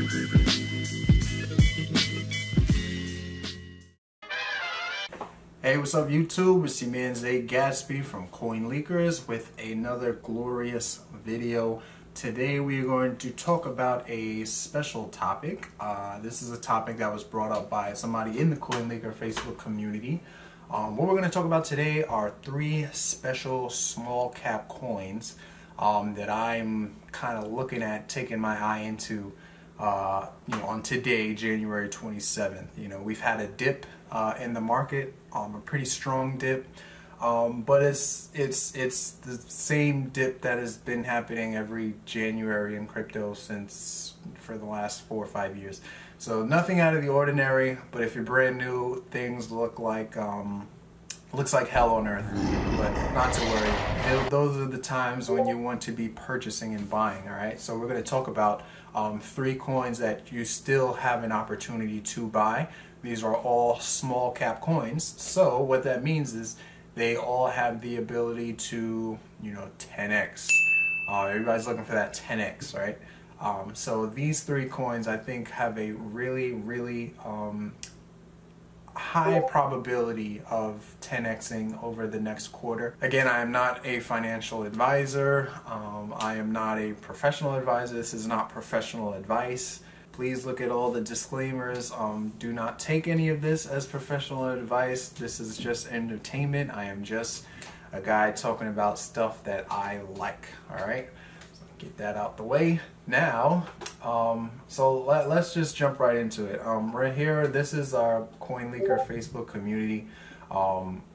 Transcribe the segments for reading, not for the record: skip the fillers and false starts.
Hey, what's up YouTube? It's your man Zay.Gatsby from Coin Leakers with another glorious video. Today we are going to talk about a special topic. This is a topic that was brought up by somebody in the Coin Leaker Facebook community. What we're going to talk about today are 3 special small cap coins that I'm kind of looking at taking my eye into on today, January 27th. We've had a dip in the market, a pretty strong dip, but it's the same dip that has been happening every January in crypto for the last 4 or 5 years. So nothing out of the ordinary, but if you're brand new, things look like looks like hell on earth. But not to worry, those are the times when you want to be purchasing and buying. All right, so we're going to talk about 3 coins that you still have an opportunity to buy. These are all small cap coins, so what that means is they all have the ability to 10x. Everybody's looking for that 10x, right? So these 3 coins I think have a really high probability of 10xing over the next quarter. Again, I am not a financial advisor. I am not a professional advisor. This is not professional advice. Please look at all the disclaimers. Do not take any of this as professional advice. This is just entertainment. I am just a guy talking about stuff that I like. All right, so get that out the way now. So let's just jump right into it. Right here, this is our Coin Leaker Facebook community,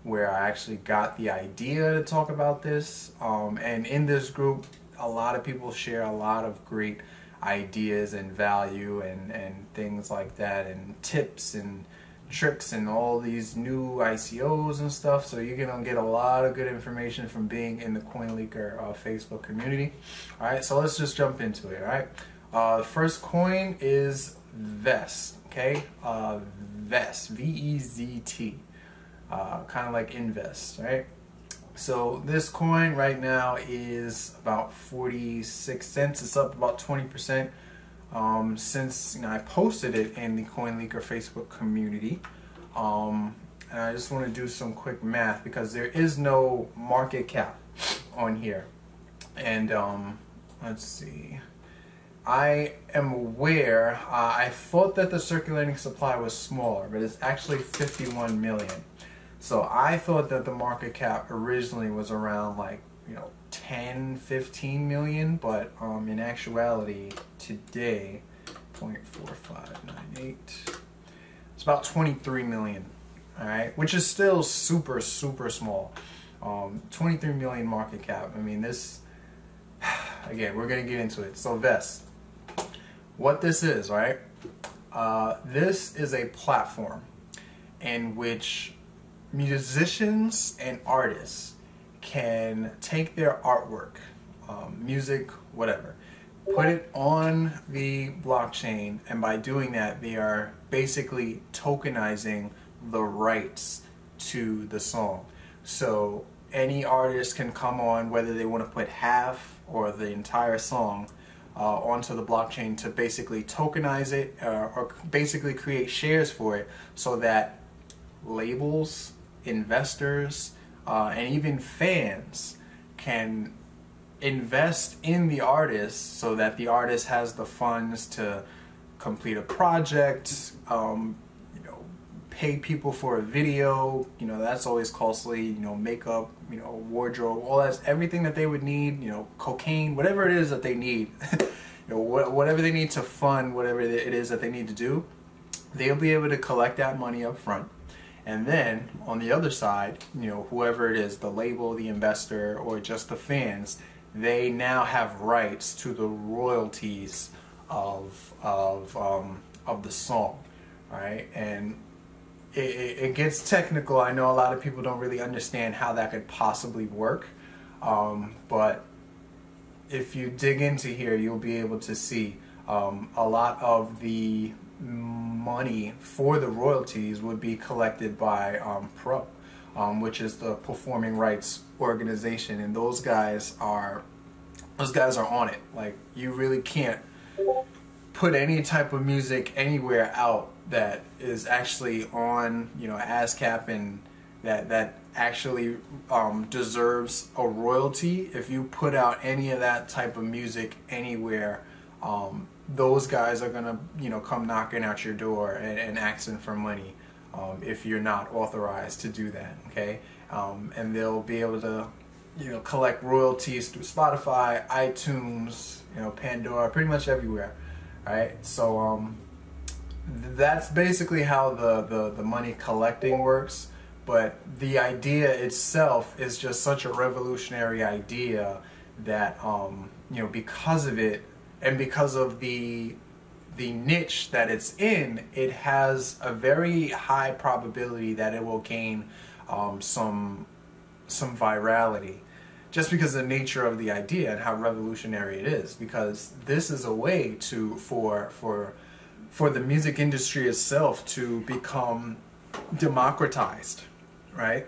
where I actually got the idea to talk about this. And in this group, a lot of people share a lot of great ideas and value and things like that, and tips and tricks and all these new ICOs and stuff. So you're gonna get a lot of good information from being in the Coin Leaker Facebook community. All right, so let's just jump into it. All right, the first coin is Vezt. Okay, Vezt, V-E-Z-T, kind of like invest, right? So this coin right now is about 46 cents. It's up about 20% since I posted it in the Coin Leaker Facebook community. And I just want to do some quick math because there is no market cap on here. And let's see. I am aware. I thought that the circulating supply was smaller, but it's actually 51 million. So I thought that the market cap originally was around like 10-15 million, but in actuality today, 0.4598, it's about 23 million. All right, which is still super small. 23 million market cap. I mean, this, again, we're gonna get into it. So Vezt, what this is, right? This is a platform in which musicians and artists can take their artwork, music, whatever, put it on the blockchain, and by doing that they are basically tokenizing the rights to the song. So any artist can come on, whether they want to put half or the entire song onto the blockchain, to basically tokenize it or basically create shares for it, so that labels, investors, and even fans can invest in the artist, so that the artist has the funds to complete a project, pay people for a video, that's always costly, makeup, wardrobe, all that, everything that they would need, cocaine, whatever it is that they need, whatever they need to fund whatever it is that they need to do, they'll be able to collect that money up front. And then on the other side, whoever it is, the label, the investor, or just the fans, they now have rights to the royalties of the song, right? And it gets technical. I know a lot of people don't really understand how that could possibly work, but if you dig into here, you'll be able to see a lot of the money for the royalties would be collected by Pro, which is the performing rights organization, and those guys are on it. Like, you really can't put any type of music anywhere out that is actually on, you know, ASCAP and that actually deserves a royalty, if you put out any of that type of music anywhere, those guys are gonna, you know, come knocking at your door and asking for money if you're not authorized to do that, okay? And they'll be able to, you know, collect royalties through Spotify, iTunes, you know, Pandora, pretty much everywhere, right? So that's basically how the money collecting works. But the idea itself is just such a revolutionary idea that you know, because of it and because of the niche that it's in, it has a very high probability that it will gain some virality, just because of the nature of the idea and how revolutionary it is. Because this is a way to for the music industry itself to become democratized, right?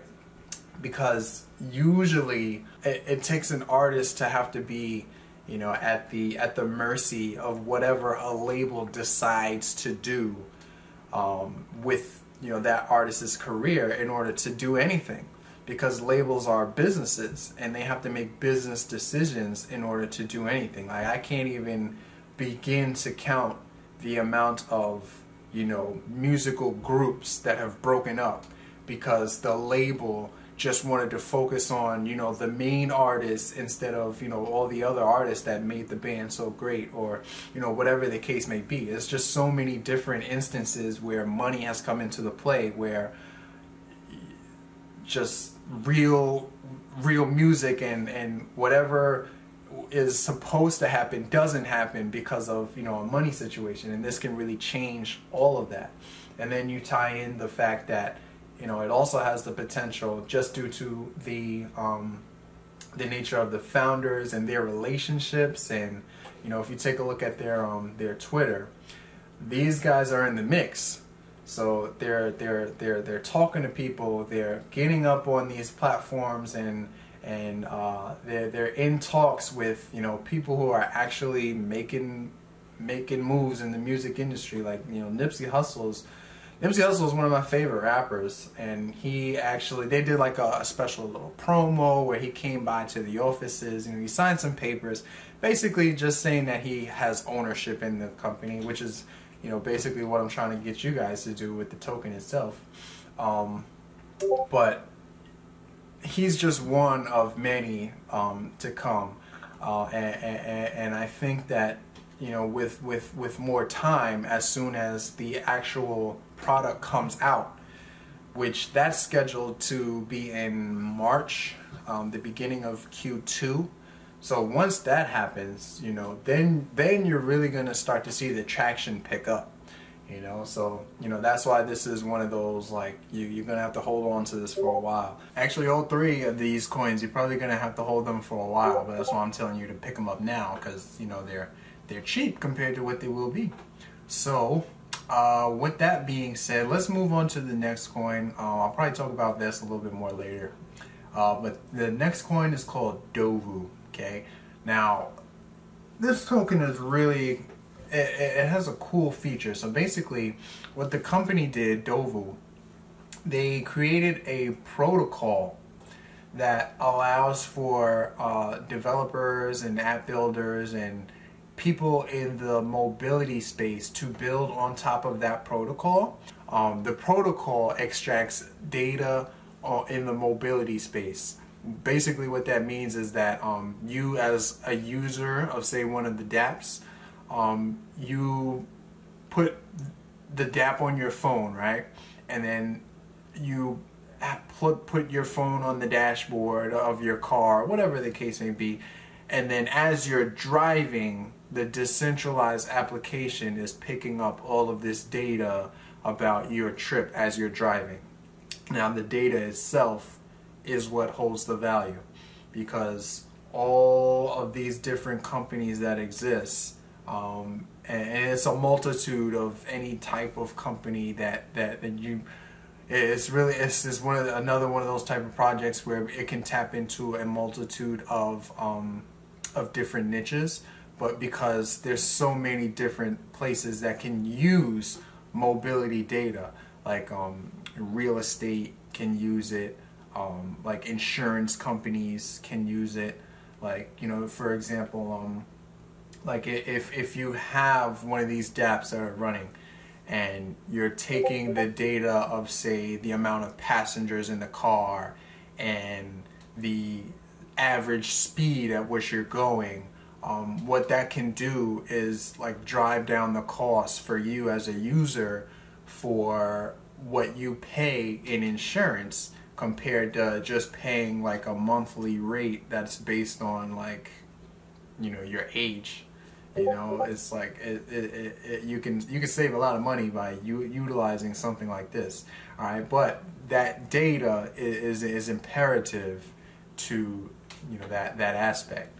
Because usually it takes an artist to have to be, you know, at the mercy of whatever a label decides to do with, you know, that artist's career in order to do anything. Because labels are businesses and they have to make business decisions in order to do anything. Like, I can't even begin to count the amount of, you know, musical groups that have broken up because the label just wanted to focus on, you know, the main artist instead of, you know, all the other artists that made the band so great, or, you know, whatever the case may be. It's just so many different instances where money has come into the play, where just real music and whatever is supposed to happen doesn't happen because of, you know, a money situation. And this can really change all of that. And then you tie in the fact that, you know, it also has the potential, just due to the nature of the founders and their relationships. And, you know, if you take a look at their Twitter, these guys are in the mix. So they're talking to people, they're getting up on these platforms, and they're in talks with, you know, people who are actually making moves in the music industry. Like, you know, Nipsey Hussle is one of my favorite rappers, and they did like a special little promo where he came by to the offices, and he signed some papers, basically just saying that he has ownership in the company, which is, you know, basically what I'm trying to get you guys to do with the token itself. But he's just one of many to come, and I think that, you know, with more time, as soon as the actual product comes out, which that's scheduled to be in March, the beginning of Q2. So once that happens, you know, then you're really going to start to see the traction pick up, you know. So, you know, that's why this is one of those, like, you're going to have to hold on to this for a while. Actually, all three of these coins, you're probably going to have to hold them for a while, but that's why I'm telling you to pick them up now, because, you know, they're cheap compared to what they will be. So, with that being said, let's move on to the next coin. I'll probably talk about this a little bit more later. But the next coin is called DOVU. Okay, now this token is really, it has a cool feature. So basically, what the company did, DOVU, they created a protocol that allows for developers and app builders and people in the mobility space to build on top of that protocol. The protocol extracts data in the mobility space. Basically what that means is that you, as a user of, say, one of the dApps, you put the dApp on your phone, right? And then you put your phone on the dashboard of your car, whatever the case may be. And then as you're driving, the decentralized application is picking up all of this data about your trip as you're driving. Now, the data itself is what holds the value, because all of these different companies that exist, and it's a multitude of any type of company that you, it's another one of those type of projects where it can tap into a multitude of different niches. but because there's so many different places that can use mobility data, like real estate can use it, like insurance companies can use it, like, you know, for example, like if you have one of these dApps that are running and you're taking the data of, say, the amount of passengers in the car and the average speed at which you're going, what that can do is like drive down the cost for you as a user for what you pay in insurance compared to just paying like a monthly rate that's based on, like, you know, your age. You know, it's like you can save a lot of money by utilizing something like this. All right, but that data is imperative to, you know, that aspect.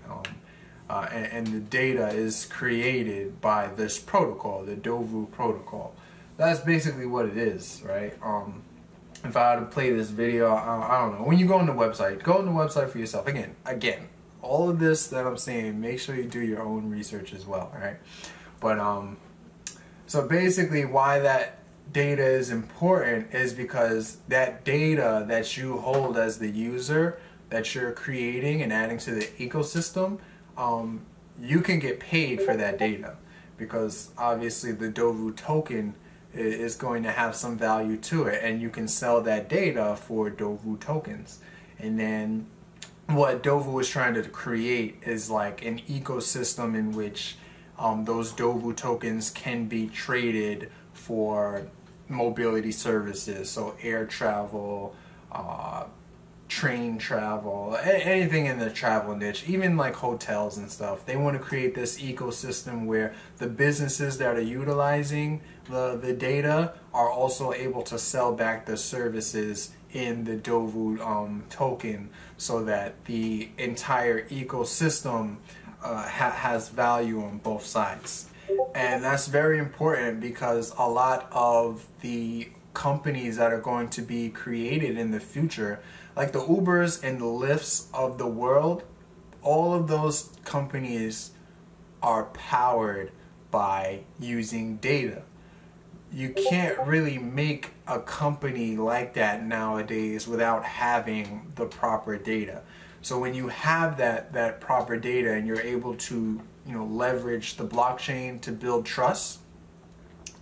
And the data is created by this protocol, the DOVU protocol. That's basically what it is, right? If I had to play this video, I don't know. When you go on the website for yourself. Again, all of this that I'm saying, make sure you do your own research as well, right? But so basically, why that data is important is because that data that you hold as the user, that you're creating and adding to the ecosystem, you can get paid for that data, because obviously the DOVU token is going to have some value to it, and you can sell that data for DOVU tokens. And then what DOVU is trying to create is like an ecosystem in which those DOVU tokens can be traded for mobility services, so air travel, train travel, anything in the travel niche, even like hotels and stuff. They want to create this ecosystem where the businesses that are utilizing the data are also able to sell back the services in the DOVU token, so that the entire ecosystem has value on both sides. And that's very important, because a lot of the companies that are going to be created in the future, like the Ubers and the Lyfts of the world, all of those companies are powered by using data. You can't really make a company like that nowadays without having the proper data. So when you have that proper data and you're able to, you know, leverage the blockchain to build trust,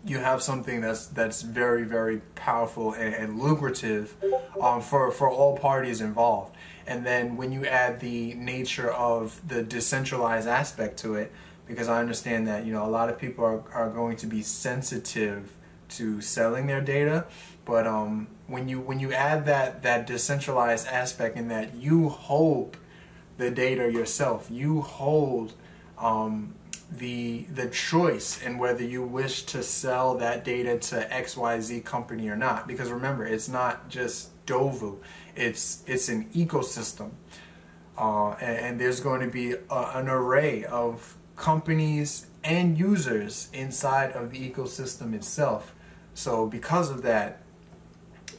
you have something that's very, very powerful and lucrative for all parties involved. And then when you add the nature of the decentralized aspect to it, because I understand that, you know, a lot of people are going to be sensitive to selling their data, but when you add that decentralized aspect, in that you hold the data yourself, you hold the choice in whether you wish to sell that data to XYZ company or not. Because remember, it's not just DOVU, it's an ecosystem, and there's going to be an array of companies and users inside of the ecosystem itself. So because of that,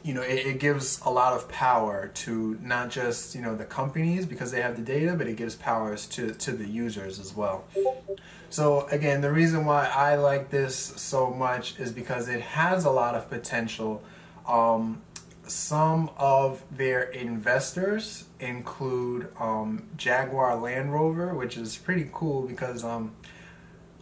you know, it gives a lot of power to not just, you know, the companies because they have the data, but it gives powers to the users as well. So again, the reason why I like this so much is because it has a lot of potential. Some of their investors include Jaguar Land Rover, which is pretty cool because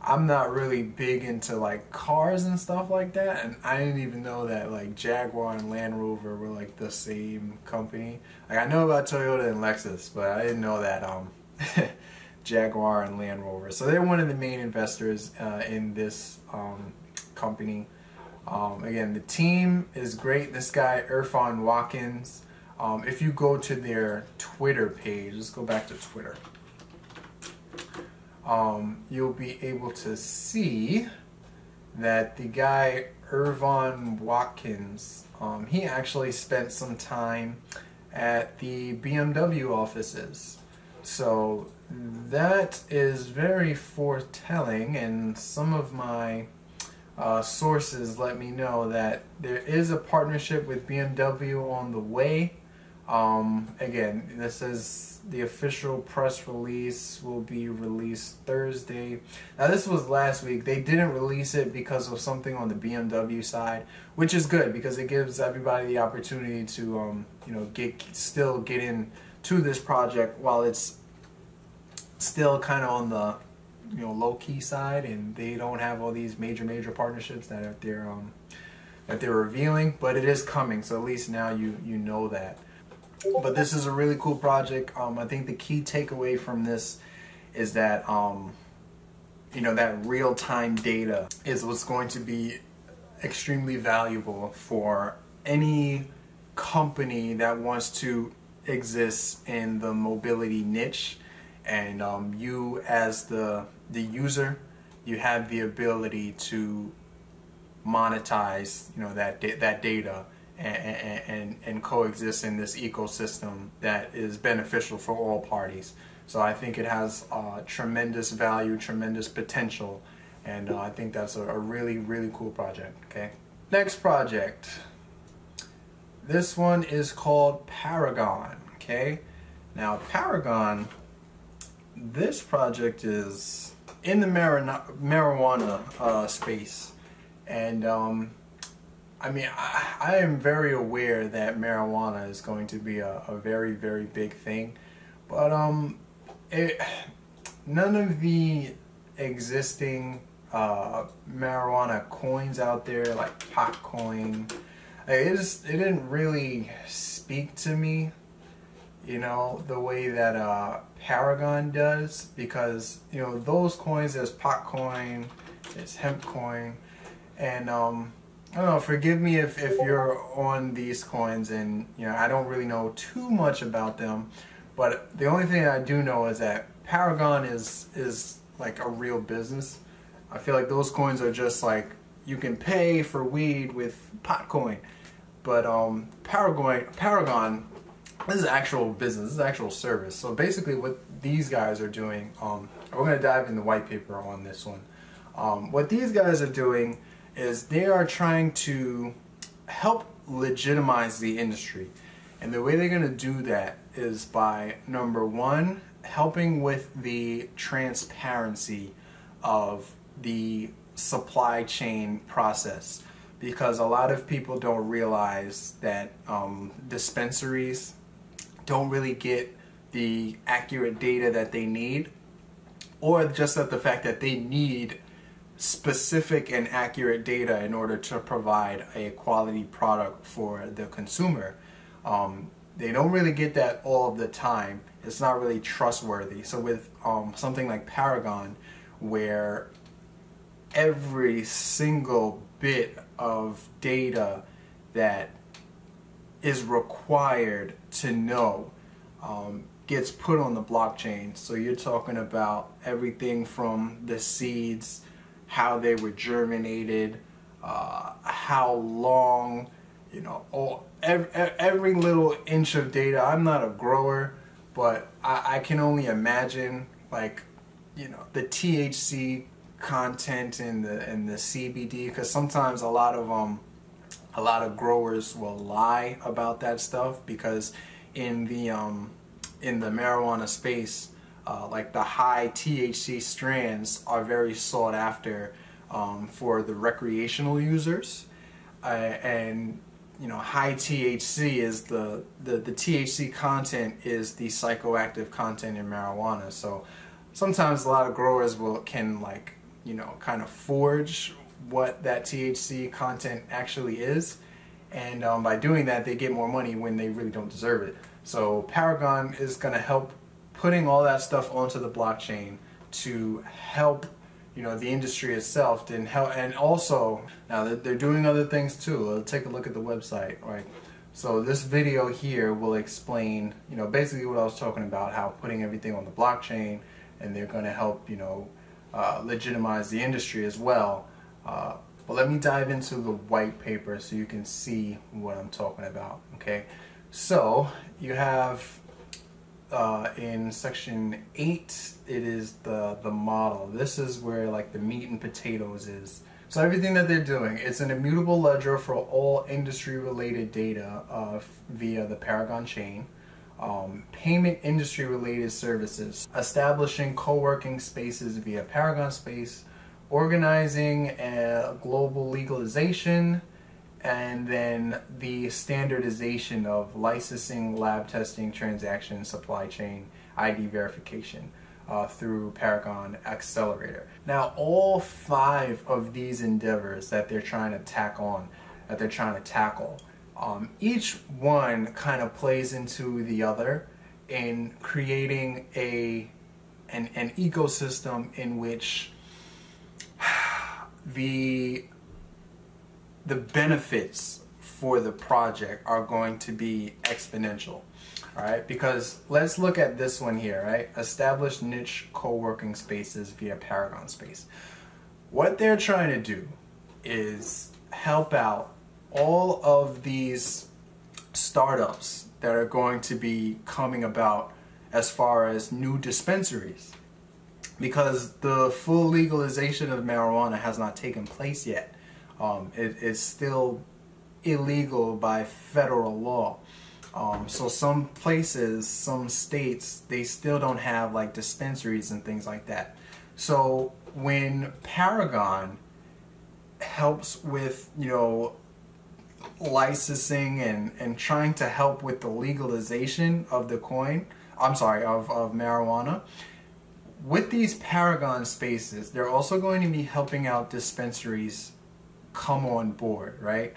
I'm not really big into like cars and stuff like that, and I didn't even know that like Jaguar and Land Rover were like the same company. Like, I know about Toyota and Lexus, but I didn't know that Jaguar and Land Rover. So they're one of the main investors in this company. Again, the team is great. This guy, Irfan Watkins, if you go to their Twitter page, let's go back to Twitter. You'll be able to see that the guy Irfan Watkins, he actually spent some time at the BMW offices. So that is very foretelling, and some of my sources let me know that there is a partnership with BMW on the way. Again, this is the official press release will be released Thursday. Now this was last week. They didn't release it because of something on the BMW side, which is good because it gives everybody the opportunity to you know, still get into this project while it's still kind of on the, you know, low-key side, and they don't have all these major partnerships that they're revealing, but it is coming, so at least now you know that. But this is a really cool project. I think the key takeaway from this is that you know, that real-time data is what's going to be extremely valuable for any company that wants to exist in the mobility niche. And you as the user, you have the ability to monetize, you know, that data and coexist in this ecosystem that is beneficial for all parties. So I think it has tremendous value, tremendous potential, and I think that's a really cool project. Okay, next project. This one is called Paragon. Okay, now Paragon, this project is in the marijuana space, and I mean, I am very aware that marijuana is going to be a very big thing, but none of the existing marijuana coins out there, like pot coin, it didn't really speak to me, you know, the way that Paragon does, because, you know, those coins, there's pot coin, there's hemp coin, and I don't know, forgive me if you're on these coins and, you know, I don't really know too much about them, but the only thing I do know is that Paragon is like a real business. I feel like those coins are just like, you can pay for weed with pot coin, but Paragon, this is actual business, this is actual service. So basically what these guys are doing, we're going to dive in the white paper on this one. What these guys are doing is they are trying to help legitimize the industry. And the way they're going to do that is by, number one, helping with the transparency of the supply chain process. Because a lot of people don't realize that dispensaries don't really get the accurate data that they need, or just that the fact that they need specific and accurate data in order to provide a quality product for the consumer. They don't really get that all of the time. It's not really trustworthy. So with something like Paragon, where every single bit of data that is required to know gets put on the blockchain. So you're talking about everything from the seeds, how they were germinated, how long, you know, every little inch of data. I'm not a grower, but I can only imagine, like, you know, the THC content and the CBD, because sometimes a lot of growers will lie about that stuff, because in the marijuana space, like the high THC strands are very sought after for the recreational users, and you know, high THC is the THC content is the psychoactive content in marijuana. So sometimes a lot of growers can, like, you know, kind of forge what that THC content actually is, and by doing that they get more money when they really don't deserve it. So Paragon is going to help putting all that stuff onto the blockchain to help, you know, the industry itself, and help, and also now they're doing other things too. Let's take a look at the website, right? So this video here will explain, you know, basically what I was talking about, how putting everything on the blockchain, and they're going to help, you know, legitimize the industry as well. But let me dive into the white paper so you can see what I'm talking about. Okay, so you have in section 8, it is the model. This is where, like, the meat and potatoes is. So everything that they're doing, it's an immutable ledger for all industry-related data via the Paragon chain. Payment industry-related services, establishing co-working spaces via Paragon Space, organizing a global legalization, and then the standardization of licensing, lab testing, transaction, supply chain, ID verification through Paragon Accelerator. Now, all 5 of these endeavors that they're trying to tackle, each one kind of plays into the other in creating an ecosystem in which the benefits for the project are going to be exponential. All right, because let's look at this one here, right? Establish niche co-working spaces via Paragon Space. What they're trying to do is help out all of these startups that are going to be coming about as far as new dispensaries, because the full legalization of marijuana has not taken place yet. It is still illegal by federal law. So some places, some states, they still don't have like dispensaries and things like that. So when Paragon helps with, you know, licensing and trying to help with the legalization of the of marijuana, with these Paragon spaces, they're also going to be helping out dispensaries come on board, right?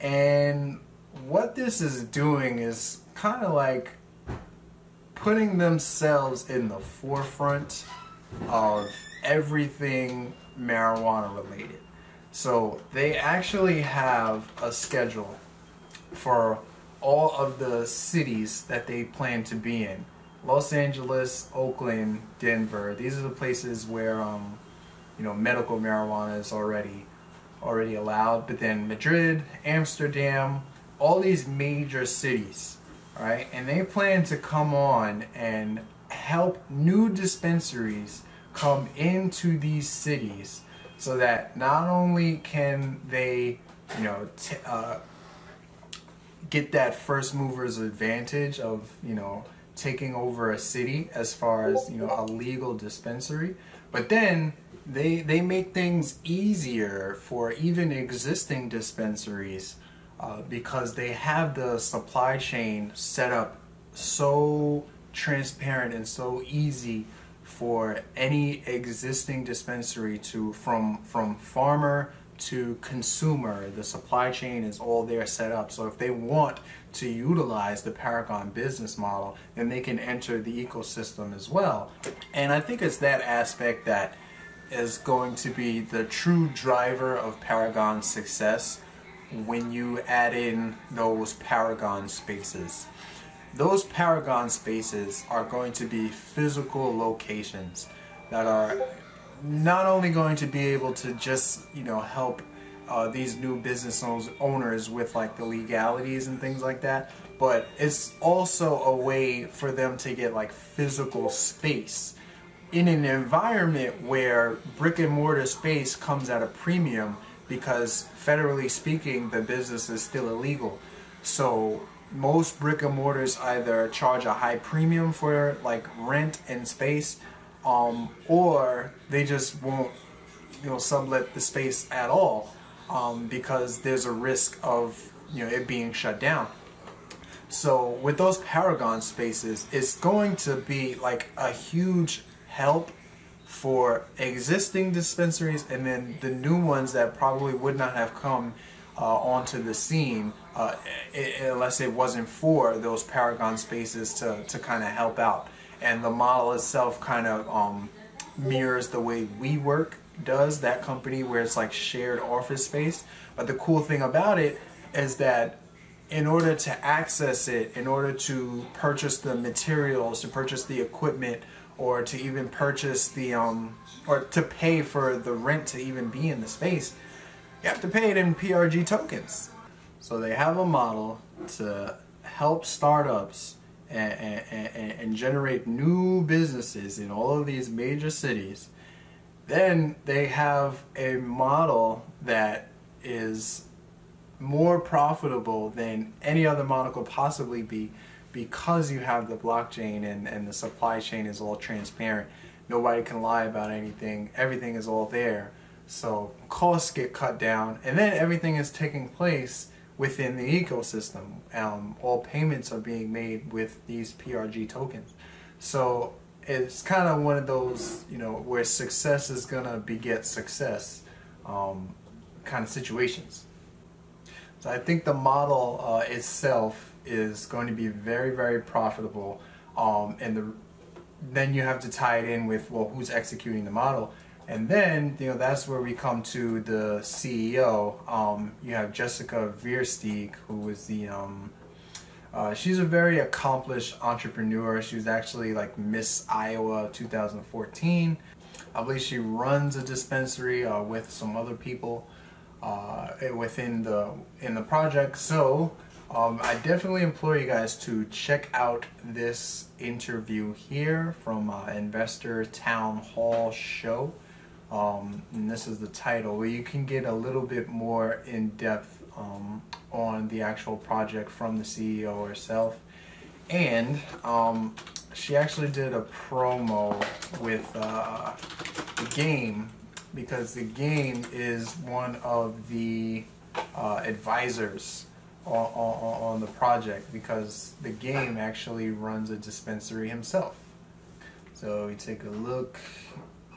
And what this is doing is kind of like putting themselves in the forefront of everything marijuana related. So they actually have a schedule for all of the cities that they plan to be in. Los Angeles, Oakland, Denver. These are the places where you know, medical marijuana is already allowed. But then Madrid, Amsterdam, all these major cities, right? And they plan to come on and help new dispensaries come into these cities, so that not only can they, you know, get that first mover's advantage of, you know, taking over a city as far as, you know, a legal dispensary, but then they make things easier for even existing dispensaries because they have the supply chain set up so transparent and so easy for any existing dispensary to, from farmer to consumer. The supply chain is all there set up. So if they want to utilize the Paragon business model, then they can enter the ecosystem as well. And I think it's that aspect that is going to be the true driver of Paragon's success when you add in those Paragon spaces. Those Paragon spaces are going to be physical locations that are not only going to be able to just, you know, help these new business owners with like the legalities and things like that, but it's also a way for them to get like physical space in an environment where brick and mortar space comes at a premium, because federally speaking the business is still illegal. So most brick and mortars either charge a high premium for like rent and space, or they just won't, you know, sublet the space at all, because there's a risk of, you know, it being shut down. So with those Paragon spaces, it's going to be like a huge help for existing dispensaries, and then the new ones that probably would not have come onto the scene unless it wasn't for those Paragon spaces to kind of help out. And the model itself kind of mirrors the way WeWork does, that company where it's like shared office space. But the cool thing about it is that in order to access it, in order to purchase the materials, to purchase the equipment, or to even purchase the or to pay for the rent to even be in the space, you have to pay it in PRG tokens. So they have a model to help startups and generate new businesses in all of these major cities, Then they have a model that is more profitable than any other model could possibly be, because you have the blockchain and the supply chain is all transparent. Nobody can lie about anything. Everything is all there. So costs get cut down, and then everything is taking place within the ecosystem. All payments are being made with these PRG tokens. So it's kind of one of those, you know, where success is gonna beget success kind of situations. So I think the model itself is going to be very, very profitable, and then you have to tie it in with, well, who's executing the model. And then, you know, that's where we come to the CEO. You have Jessica Vezt, who is the she's a very accomplished entrepreneur. She was actually like Miss Iowa 2014. I believe she runs a dispensary with some other people within the project. So I definitely implore you guys to check out this interview here from Investor Town Hall Show. And this is the title, where you can get a little bit more in depth on the actual project from the CEO herself. And she actually did a promo with the game, because the game is one of the advisors on the project, because the game actually runs a dispensary himself. So we take a look,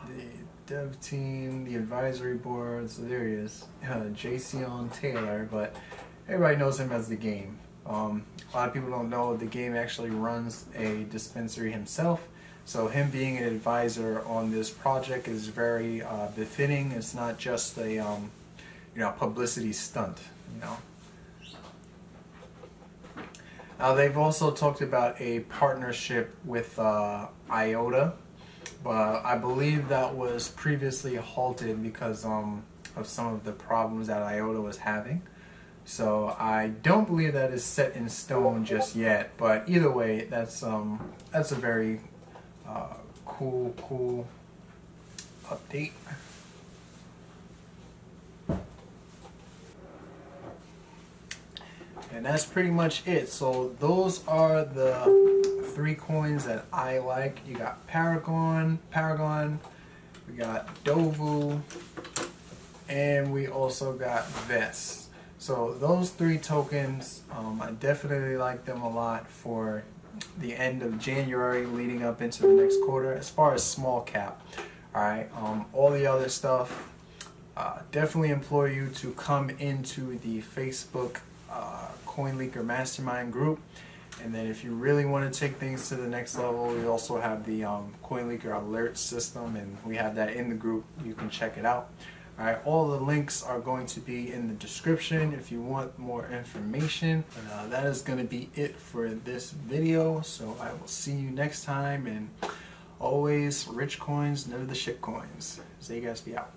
the dev team, the advisory board, so there he is, Jason Taylor, but everybody knows him as the game. A lot of people don't know the game actually runs a dispensary himself, so him being an advisor on this project is very befitting. It's not just a you know, publicity stunt, you know. Now they've also talked about a partnership with IOTA, but I believe that was previously halted because of some of the problems that IOTA was having. So I don't believe that is set in stone just yet. But either way, that's a very cool update. And that's pretty much it. So those are the 3 coins that I like. You got Paragon, we got DOVU, and we also got Vezt. So those 3 tokens, I definitely like them a lot for the end of January leading up into the next quarter, as far as small cap. Alright, all the other stuff, definitely implore you to come into the Facebook CoinLeaker Mastermind group. And then if you really want to take things to the next level, we also have the CoinLeaker alert system, and we have that in the group. You can check it out. Alright, all the links are going to be in the description if you want more information. And that is going to be it for this video. So I will see you next time, and always rich coins, never the shit coins. Zay.Gatsby out.